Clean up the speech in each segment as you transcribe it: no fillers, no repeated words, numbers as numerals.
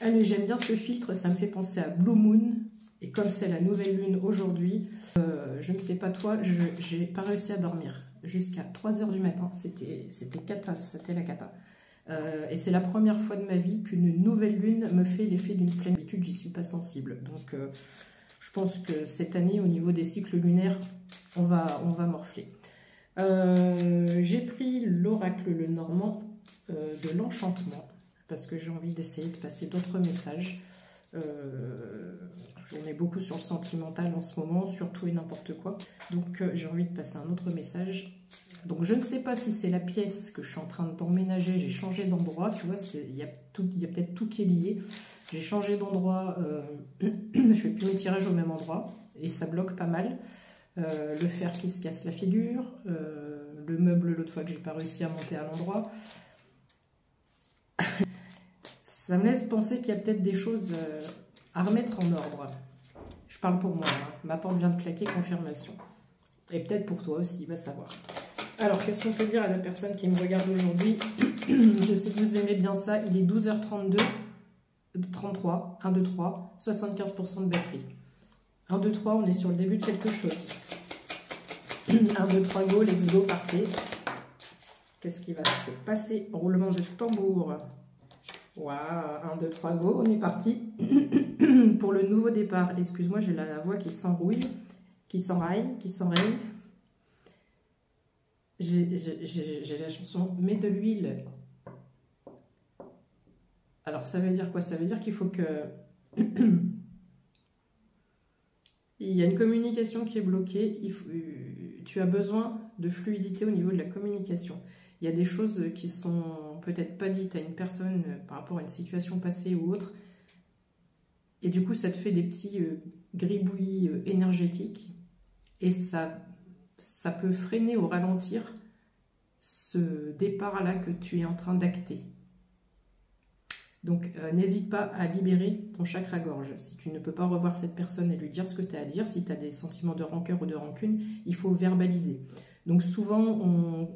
Allez, j'aime bien ce filtre, ça me fait penser à Blue Moon. Et comme c'est la nouvelle lune aujourd'hui, je ne sais pas toi, j'ai pas réussi à dormir jusqu'à 3 h du matin. C'était la cata. Et c'est la première fois de ma vie qu'une nouvelle lune me fait l'effet d'une pleine. D'habitude, j'y suis pas sensible. Donc, je pense que cette année, au niveau des cycles lunaires, on va morfler. J'ai pris l'oracle le Normand de l'enchantement parce que j'ai envie d'essayer de passer d'autres messages. On est beaucoup sur le sentimental en ce moment, sur tout et n'importe quoi. Donc j'ai envie de passer un autre message. Donc je ne sais pas si c'est la pièce que je suis en train d'emménager. J'ai changé d'endroit, tu vois, il y a peut-être tout qui est lié. J'ai changé d'endroit, je fais plus mes tirages au même endroit et ça bloque pas mal. Le fer qui se casse la figure, le meuble l'autre fois que j'ai pas réussi à monter à l'endroit. Ça me laisse penser qu'il y a peut-être des choses à remettre en ordre. Je parle pour moi, hein. Ma porte vient de claquer, confirmation. Et peut-être pour toi aussi, va savoir. Alors, qu'est-ce qu'on peut dire à la personne qui me regarde aujourd'hui? Je sais que vous aimez bien ça. Il est 12h32, 33, 1, 2, 3, 75% de batterie. 1, 2, 3, on est sur le début de quelque chose. 1, 2, 3, go, let's go, partez. Qu'est-ce qui va se passer? Roulement de tambour. Waouh, 1, 2, 3, go, on est parti pour le nouveau départ. Excuse-moi, j'ai la voix qui s'enrouille, qui s'enraille, qui s'enraye. J'ai la chanson « Mets de l'huile ». Alors, ça veut dire quoi? Ça veut dire qu'il faut que... Il y a une communication qui est bloquée. Tu as besoin de fluidité au niveau de la communication. Il y a des choses qui sont peut-être pas dites à une personne par rapport à une situation passée ou autre. Et du coup, ça te fait des petits gribouillis énergétiques. Et ça peut freiner ou ralentir ce départ-là que tu es en train d'acter. Donc, n'hésite pas à libérer ton chakra-gorge. Si tu ne peux pas revoir cette personne et lui dire ce que tu as à dire, si tu as des sentiments de rancœur ou de rancune, il faut verbaliser. Donc, souvent, on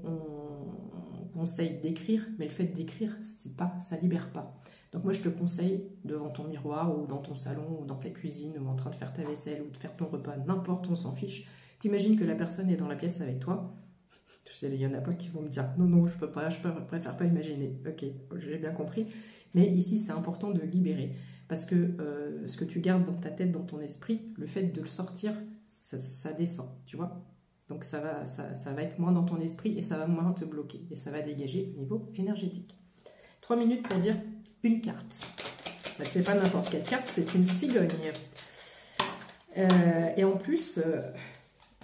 conseille d'écrire, mais le fait d'écrire, ça libère pas. Donc, moi, je te conseille, devant ton miroir, ou dans ton salon, ou dans ta cuisine, ou en train de faire ta vaisselle, ou de faire ton repas, n'importe, on s'en fiche. T'imagines que la personne est dans la pièce avec toi. Tu sais, il y en a pas qui vont me dire, non, non, je peux pas, préfère pas imaginer. Ok, j'ai bien compris. Mais ici, c'est important de libérer. Parce que ce que tu gardes dans ta tête, dans ton esprit, le fait de le sortir, ça descend, tu vois. Donc ça va être moins dans ton esprit et ça va moins te bloquer. Et ça va dégager au niveau énergétique. 3 minutes pour dire une carte. Ben, c'est pas n'importe quelle carte, c'est une cigogne. Et en plus,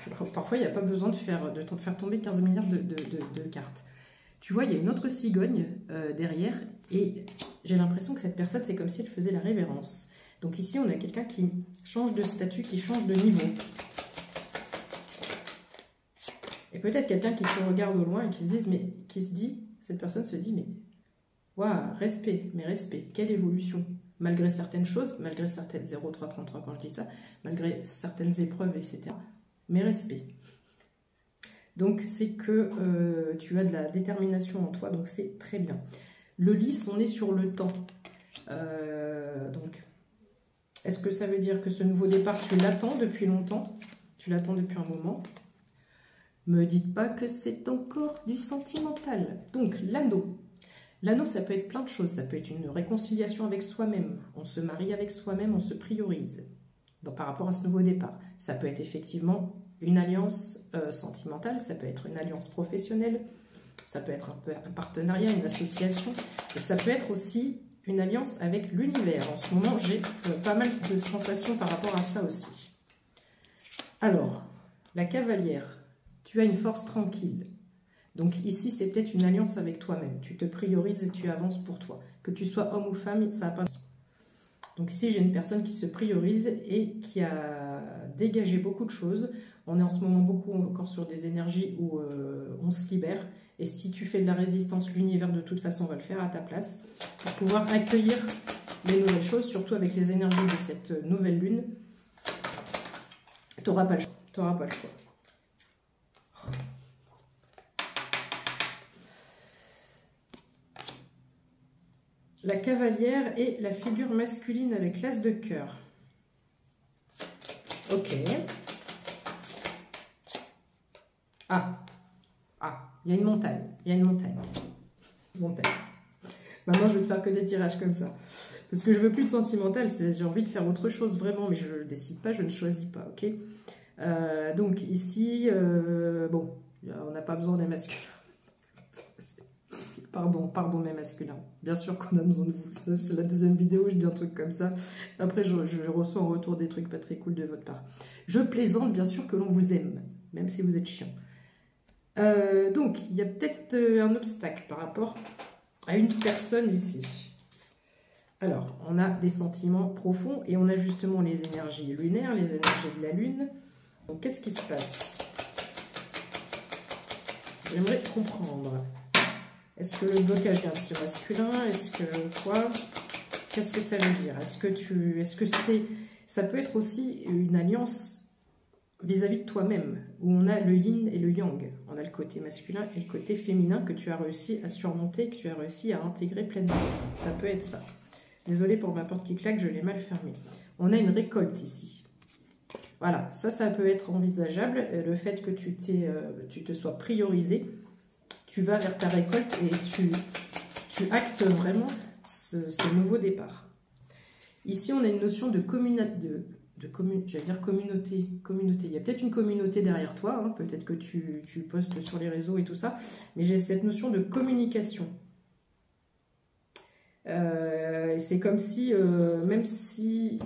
alors, parfois il n'y a pas besoin de faire tomber 15 milliards de cartes. Tu vois, il y a une autre cigogne derrière et j'ai l'impression que cette personne, c'est comme si elle faisait la révérence. Donc ici, on a quelqu'un qui change de statut, qui change de niveau. Et peut-être quelqu'un qui te regarde au loin et cette personne se dit, mais waouh, respect, mais respect, quelle évolution. Malgré certaines choses, malgré certaines 0,333 quand je dis ça, malgré certaines épreuves, etc. Mais respect. Donc, c'est que tu as de la détermination en toi, donc c'est très bien. Le lys, on est sur le temps. Donc, est-ce que ça veut dire que ce nouveau départ, tu l'attends depuis longtemps? Tu l'attends depuis un moment? Me dites pas que c'est encore du sentimental. Donc, l'anneau. L'anneau, ça peut être plein de choses. Ça peut être une réconciliation avec soi-même. On se marie avec soi-même, on se priorise. Donc, par rapport à ce nouveau départ. Ça peut être effectivement une alliance sentimentale, ça peut être une alliance professionnelle, ça peut être un partenariat, une association, et ça peut être aussi une alliance avec l'univers. En ce moment, j'ai pas mal de sensations par rapport à ça aussi. Alors, la cavalière, tu as une force tranquille. Donc ici, c'est peut-être une alliance avec toi-même. Tu te priorises et tu avances pour toi. Que tu sois homme ou femme, ça n'a pas de sens. Donc ici, j'ai une personne qui se priorise et qui a dégagé beaucoup de choses. On est en ce moment beaucoup encore sur des énergies où on se libère. Et si tu fais de la résistance, l'univers de toute façon va le faire à ta place. Pour pouvoir accueillir les nouvelles choses, surtout avec les énergies de cette nouvelle lune. Tu n'auras pas le choix. Tu n'auras pas le choix. la cavalière et la figure masculine avec l'as de cœur. Ok. Ah, il y a une montagne. Il y a une montagne. Montagne. Maintenant, je vais te faire que des tirages comme ça. Parce que je veux plus de sentimental. J'ai envie de faire autre chose, vraiment. Mais je ne décide pas, je ne choisis pas, ok. Donc, ici, bon, on n'a pas besoin des masculins. Pardon mes masculins. Bien sûr qu'on a besoin de vous. C'est la deuxième vidéo où je dis un truc comme ça. Après, je reçois en retour des trucs pas très cool de votre part. Je plaisante, bien sûr que l'on vous aime, même si vous êtes chiant. Donc, il y a peut-être un obstacle par rapport à une personne ici. Alors, on a des sentiments profonds et on a justement les énergies lunaires, les énergies de la lune. Donc, qu'est-ce qui se passe? J'aimerais comprendre. Est-ce que le blocage vient de ce masculin? Est-ce que quoi? Qu'est-ce que ça veut dire? Est-ce que ça peut être aussi une alliance vis-à-vis de toi-même, où on a le yin et le yang. On a le côté masculin et le côté féminin que tu as réussi à surmonter, que tu as réussi à intégrer pleinement. Ça peut être ça. Désolée pour ma porte qui claque, je l'ai mal fermée. On a une récolte ici. Voilà, ça peut être envisageable. Le fait que tu te sois priorisé, tu vas vers ta récolte et tu actes vraiment ce nouveau départ. Ici, on a une notion de communauté. J'allais dire communauté. Il y a peut-être une communauté derrière toi, hein, peut-être que tu postes sur les réseaux et tout ça, mais j'ai cette notion de communication. C'est comme si, même si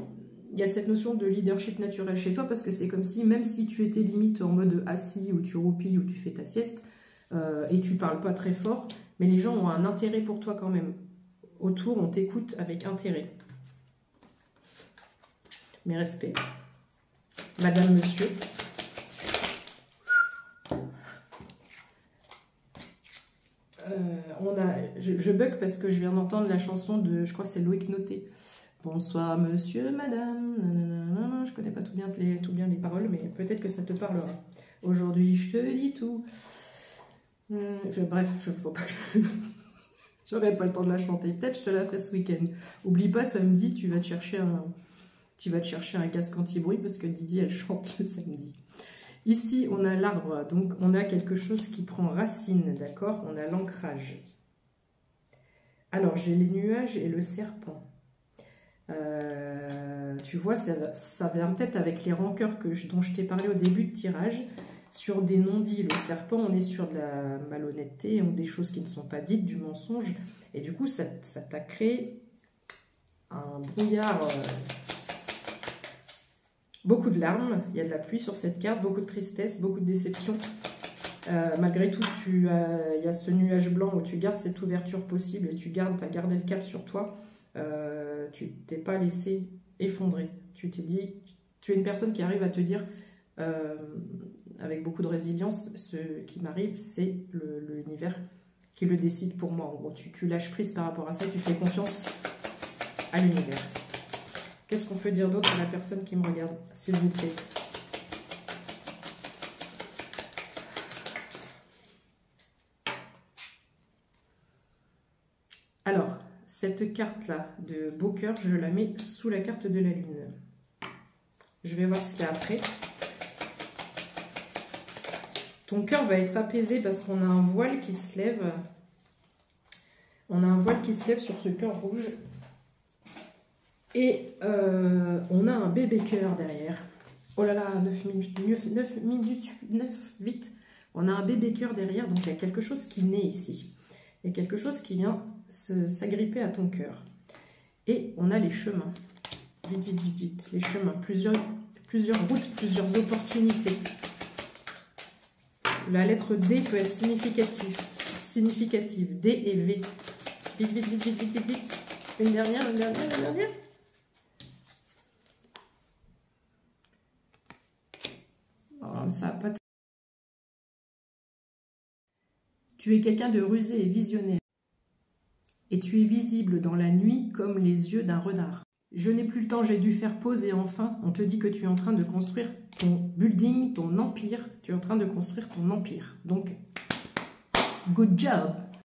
il y a cette notion de leadership naturel chez toi, parce que c'est comme si, même si tu étais limite en mode assis, ou tu roupilles, ou tu fais ta sieste, et tu parles pas très fort, mais les gens ont un intérêt pour toi quand même. Autour, on t'écoute avec intérêt. Mes respects. Madame, monsieur. Je bug parce que je viens d'entendre la chanson de, je crois que c'est Loïc Noté. Bonsoir monsieur, madame. Nanana, je connais pas tout bien les paroles, mais peut-être que ça te parlera. Aujourd'hui, je te dis tout. Bref, faut pas que j'aurais pas le temps de la chanter. Peut-être je te la ferai ce week-end. Oublie pas, samedi, tu vas te chercher un casque anti-bruit parce que Didi, elle chante le samedi. Ici, on a l'arbre, donc on a quelque chose qui prend racine, d'accord? On a l'ancrage. Alors, j'ai les nuages et le serpent. Tu vois, ça vient peut-être avec les rancœurs dont je t'ai parlé au début de tirage, sur des non-dits. Le serpent, on est sur de la malhonnêteté, des choses qui ne sont pas dites, du mensonge. Et du coup, ça t'a créé un brouillard... beaucoup de larmes, il y a de la pluie sur cette carte, beaucoup de tristesse, beaucoup de déception. Malgré tout, il y a ce nuage blanc où tu gardes cette ouverture possible et tu as gardé le cap sur toi. Tu t'es pas laissé effondrer. Tu t'es dit, tu es une personne qui arrive à te dire, avec beaucoup de résilience, ce qui m'arrive, c'est l'univers qui le décide pour moi. En gros, tu lâches prise par rapport à ça, tu fais confiance à l'univers. Qu'est-ce qu'on peut dire d'autre à la personne qui me regarde, s'il vous plaît? Alors, cette carte-là de beau cœur, je la mets sous la carte de la lune. Je vais voir ce qu'il y a après. Ton cœur va être apaisé parce qu'on a un voile qui se lève. On a un voile qui se lève sur ce cœur rouge. Et on a un bébé cœur derrière. Oh là là, 9 minutes, vite. On a un bébé cœur derrière, donc il y a quelque chose qui naît ici. Il y a quelque chose qui vient s'agripper à ton cœur. Et on a les chemins. Vite. Les chemins. Plusieurs routes, plusieurs opportunités. La lettre D peut être significative. D et V. Vite. Une dernière. Ça a pas de... Tu es quelqu'un de rusé et visionnaire. Et tu es visible dans la nuit comme les yeux d'un renard. Je n'ai plus le temps, j'ai dû faire pause et enfin, on te dit que tu es en train de construire ton building, ton empire. Tu es en train de construire ton empire. Donc, good job!